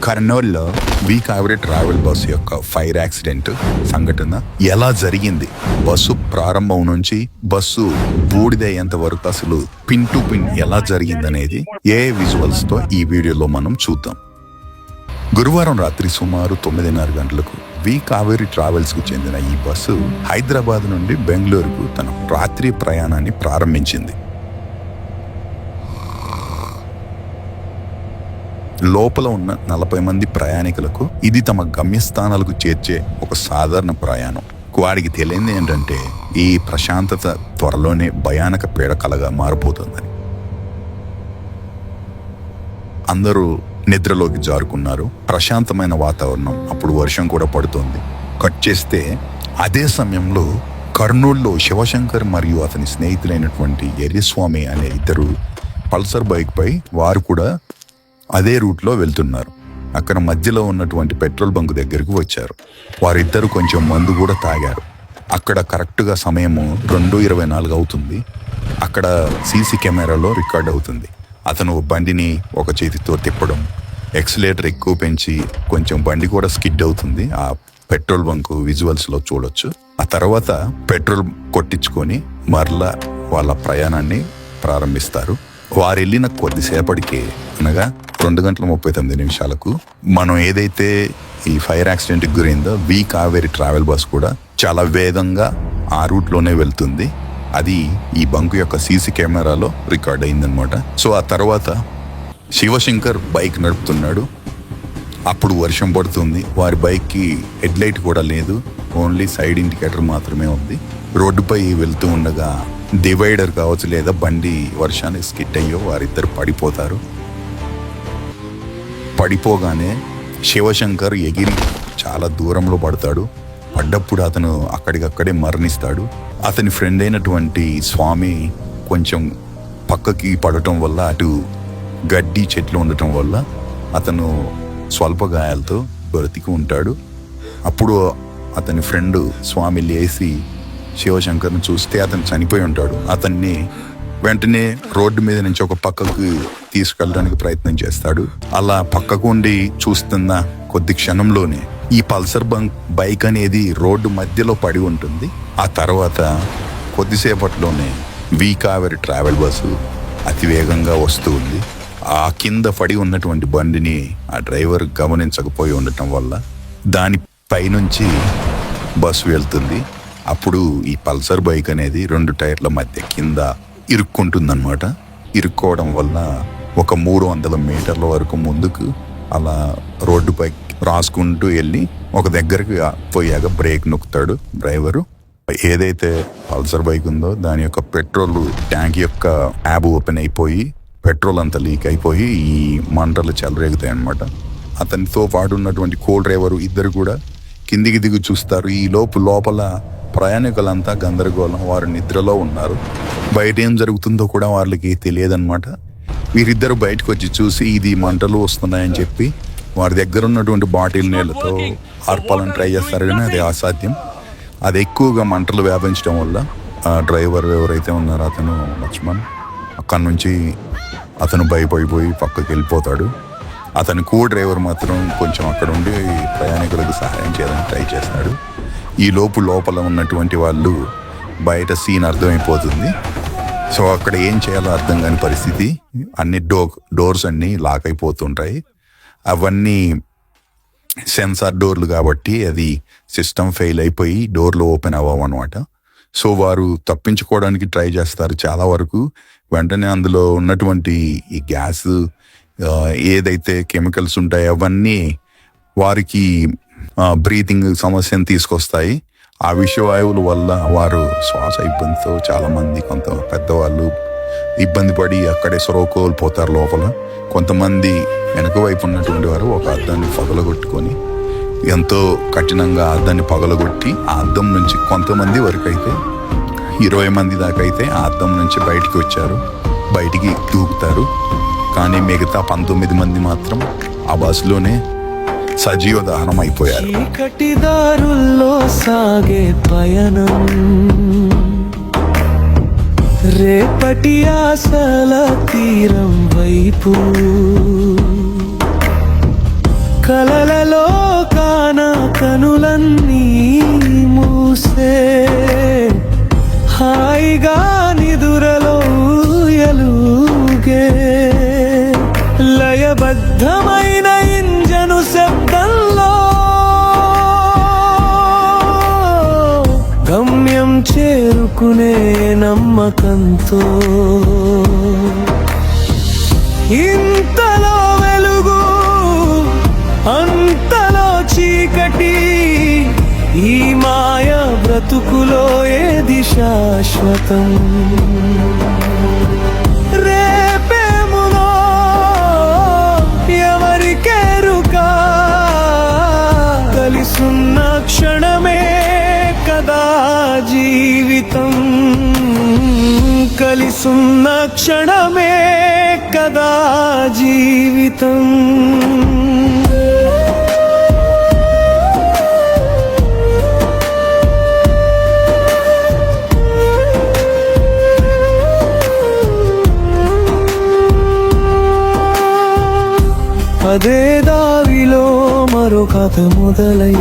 కర్నూలులో వి Kaveri travel bus యొక్క fire accident సంఘటన ఎలా జరిగింది, బస్సు ప్రారంభం నుంచి బస్సు బూడిదయ్యేంత వరకు అసలు పిన్ టు పిన్ ఎలా జరిగిందనేది ఏ విజువల్స్ తో ఈ వీడియోలో మనం చూద్దాం. గురువారం రాత్రి సుమారు 9:30 గంటలకు వి కావేరి ట్రావెల్స్ కు చెందిన ఈ బస్సు హైదరాబాద్ నుండి బెంగళూరుకు తన రాత్రి ప్రయాణాన్ని ప్రారంభించింది. లోపల ఉన్న 40 మంది ప్రయాణికులకు ఇది తమ గమ్యస్థానాలకు చేర్చే ఒక సాధారణ ప్రయాణం. వాడికి తెలియంది ఏంటంటే ఈ ప్రశాంతత త్వరలోనే భయానక పీడకలగా మారిపోతుందని. అందరూ నిద్రలోకి జారుకున్నారు. ప్రశాంతమైన వాతావరణం. అప్పుడు వర్షం కూడా పడుతోంది. కట్ చేస్తే అదే సమయంలో కర్నూలులో శివశంకర్ మరియు అతని స్నేహితులైనటువంటి ఎర్రిస్వామి అనే ఇద్దరు పల్సర్ బైక్ పై వారు కూడా అదే రూట్లో వెళ్తున్నారు. అక్కడ మధ్యలో ఉన్నటువంటి పెట్రోల్ బంక్ దగ్గరకు వచ్చారు. వారిద్దరు కొంచెం మందు కూడా తాగారు. అక్కడ కరెక్ట్గా సమయము 2:24 అవుతుంది. అక్కడ సీసీ కెమెరాలో రికార్డ్ అవుతుంది. అతను బండిని ఒక చేతితో తిప్పడం, ఎక్సిలేటర్ ఎక్కువ పెంచి కొంచెం బండి కూడా స్కిడ్ అవుతుంది. ఆ పెట్రోల్ బంక్ విజువల్స్లో చూడొచ్చు. ఆ తర్వాత పెట్రోల్ కొట్టించుకొని మరలా వాళ్ళ ప్రయాణాన్ని ప్రారంభిస్తారు. వారు వెళ్ళిన కొద్దిసేపటికి, అనగా 2:39 మనం ఏదైతే ఈ ఫైర్ యాక్సిడెంట్కి గురైందో వి కావేరి ట్రావెల్ బస్ కూడా చాలా వేగంగా ఆ రూట్లోనే వెళ్తుంది. అది ఈ బంకు యొక్క సీసీ కెమెరాలో రికార్డ్ అయిందనమాట. సో ఆ తర్వాత శివశంకర్ బైక్ నడుపుతున్నాడు. అప్పుడు వర్షం పడుతుంది. వారి బైక్కి హెడ్ లైట్ కూడా లేదు, ఓన్లీ సైడ్ ఇండికేటర్ మాత్రమే ఉంది. రోడ్డుపై వెళ్తూ ఉండగా డివైడర్ కావచ్చు లేదా బండి వర్షాన్ని స్కిట్ అయ్యో వారిద్దరు పడిపోతారు. పడిపోగానే శివశంకర్ ఎగిరి చాలా దూరంలో పడతాడు. పడ్డప్పుడు అతను అక్కడికక్కడే మరణిస్తాడు. అతని ఫ్రెండ్ అయినటువంటి స్వామి కొంచెం పక్కకి పడటం వల్ల, అటు గడ్డి చెట్లు ఉండటం వల్ల అతను స్వల్ప గాయాలతో బ్రతికి ఉంటాడు. అప్పుడు అతని ఫ్రెండ్ స్వామి లేచి శివశంకర్ని చూస్తే అతను చనిపోయి ఉంటాడు. అతన్ని వెంటనే రోడ్డు మీద నుంచి ఒక పక్కకు తీసుకెళ్ళడానికి ప్రయత్నం చేస్తాడు. అలా పక్కకు ఉండి చూస్తున్న కొద్ది క్షణంలోనే ఈ పల్సర్ బైక్ అనేది రోడ్డు మధ్యలో పడి ఉంటుంది. ఆ తర్వాత కొద్దిసేపట్లోనే వి కావేరి ట్రావెల్ బస్సు అతి వేగంగా వస్తూ ఉంది. ఆ కింద పడి ఉన్నటువంటి బండిని ఆ డ్రైవర్ గమనించకపోయి ఉండటం వల్ల దాని పైనుంచి బస్సు వెళ్తుంది. అప్పుడు ఈ పల్సర్ బైక్ అనేది 2 టైర్ల మధ్య కింద ఇరుక్కుంటుందన్నమాట. ఇరుక్కోవడం వల్ల ఒక 300 మీటర్ల వరకు ముందుకు అలా రోడ్డుపై రాసుకుంటూ వెళ్ళి ఒక దగ్గరికి పోయాక బ్రేక్ నొక్కుతాడు డ్రైవరు. ఏదైతే పల్సర్ బైక్ ఉందో దాని యొక్క పెట్రోల్ ట్యాంక్ యొక్క ట్యాబ్ ఓపెన్ అయిపోయి పెట్రోల్ అంతా లీక్ అయిపోయి ఈ మంటలు చెలరేగుతాయి అన్నమాట. అతనితో పాటు ఉన్నటువంటి కో డ్రైవరు ఇద్దరు కూడా కిందికి దిగి చూస్తారు. ఈ లోపల ప్రయాణికులంతా గందరగోళం. వారు నిద్రలో ఉన్నారు. బయట ఏం జరుగుతుందో కూడా వాళ్ళకి తెలియదన్నమాట. వీరిద్దరు బయటకు వచ్చి చూసి ఇది మంటలు వస్తున్నాయని చెప్పి వారి దగ్గర ఉన్నటువంటి బాటిల్ నీళ్ళతో ఆర్పాలని ట్రై చేస్తారు, కానీ అది అసాధ్యం. అది ఎక్కువగా మంటలు వ్యాపించడం వల్ల ఆ డ్రైవర్ ఎవరైతే ఉన్నారో అతను లక్ష్మణ్ అక్కడి నుంచి అతను భయపడిపోయి పక్కకి వెళ్ళిపోతాడు. అతని కో డ్రైవర్ మాత్రం కొంచెం అక్కడ ఉండి ప్రయాణికులకు సహాయం చేయాలని ట్రై చేస్తాడు. ఈ లోపల ఉన్నటువంటి వాళ్ళు బయట సీన్ అర్థమైపోతుంది. సో అక్కడ ఏం చేయాలో అర్థం కాని పరిస్థితి. అన్ని డోర్స్ అన్నీ లాక్ అయిపోతుంటాయి. అవన్నీ సెన్సార్ డోర్లు కాబట్టి అది సిస్టమ్ ఫెయిల్ అయిపోయి డోర్లు ఓపెన్ అవ్వవు అనమాట. సో వారు తప్పించుకోవడానికి ట్రై చేస్తారు చాలా వరకు. వెంటనే అందులో ఉన్నటువంటి ఈ గ్యాస్ ఏదైతే కెమికల్స్ ఉంటాయో అవన్నీ వారికి బ్రీతింగ్ సమస్యను తీసుకొస్తాయి. ఆ విషవాయువుల వల్ల వారు శ్వాస ఇబ్బందితో చాలామంది, కొంత పెద్దవాళ్ళు ఇబ్బంది పడి అక్కడే స్పృహ కోల్పోతారు లోపల. కొంతమంది వెనక వైపు ఉన్నటువంటి వారు ఒక అద్దాన్ని పగలగొట్టుకొని ఎంతో కఠినంగా అద్దాన్ని పగలగొట్టి ఆ అద్దం నుంచి కొంతమంది వరకు అయితే 20 మంది దాకా అయితే ఆ అద్దం నుంచి బయటికి వచ్చారు, బయటికి దూకుతారు. కానీ మిగతా 19 మంది మాత్రం ఆ బస్సులోనే సజీవ దహనం అయిపోయారు. చీకటిదారుల్లో సాగే పయనం, రేపటి ఆశల తీరం వైపు కలలలో కాన కనులన్నీ మూసే హాయిగా నిదురలో ఎలుగే లయబద్ధమైన ఇంజను శబ్దంలో గమ్యం చేరుకునే నమ్మకంతో ఇంతలో వెలుగు అంతలో చీకటి ఈ మాయ బ్రతుకులో ఏది శాశ్వతం రేపేములో ఎవరికెరుక కలిసున్న క్షణమే కదా జీవితం కలిసున్న క్షణమే కదా జీవితం అదే దావిలో మరో కథ మొదలై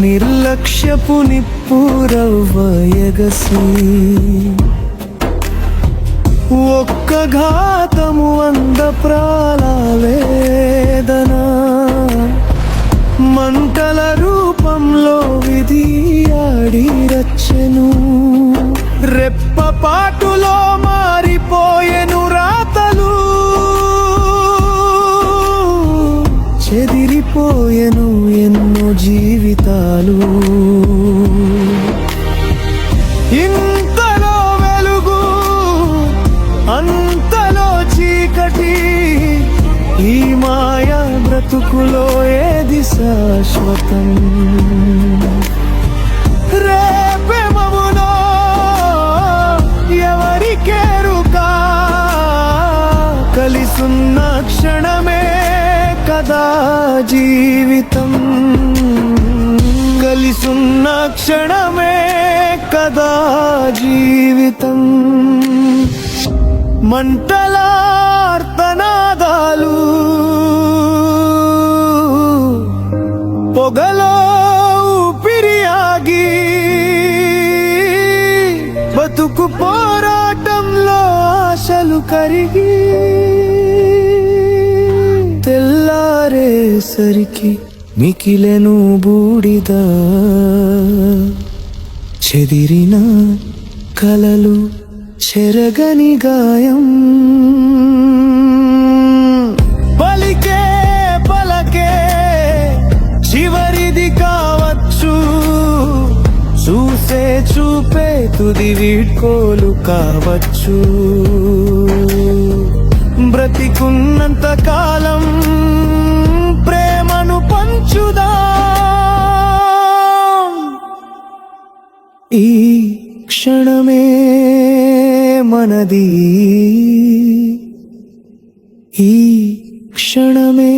నిర్లక్ష్యపు నిప్పురవ్వ ఎగసి ఒక్క ఘాతము అంద ప్రాళవేదన మంటల రూపంలో విధి ఆడి రచ్చెను రెప్పపాటులో మారిపోయెను రాతలు చెదిరిపోయెను ఎన్నో జీవితాలు ఇంతలో వెలుగు అంతలో చీకటి ఈ మాయ బ్రతుకులో ఏది శాశ్వతం రేపేమవునో ఎవరికెరుక కలిసున్న క్షణమే కదా జీవితం కలిసున్న క్షణమే కదా జీవితం మంటలార్తనాదాలు పొగలో ఊపిరియాగి బతుకు పోరాటంలో ఆశలు కరిగి తెల్లారేసరికి మికిలెను బూడిద చెదిరిన కలలు చెరగని గాయం పలికే పలకే చివరిది కావచ్చు చూసే చూపే తుది వీడ్కోలు కావచ్చు బ్రతికున్నంత కాలం ప్రేమను పంచుదా ఈ క్షణమే మనది ఈ క్షణమే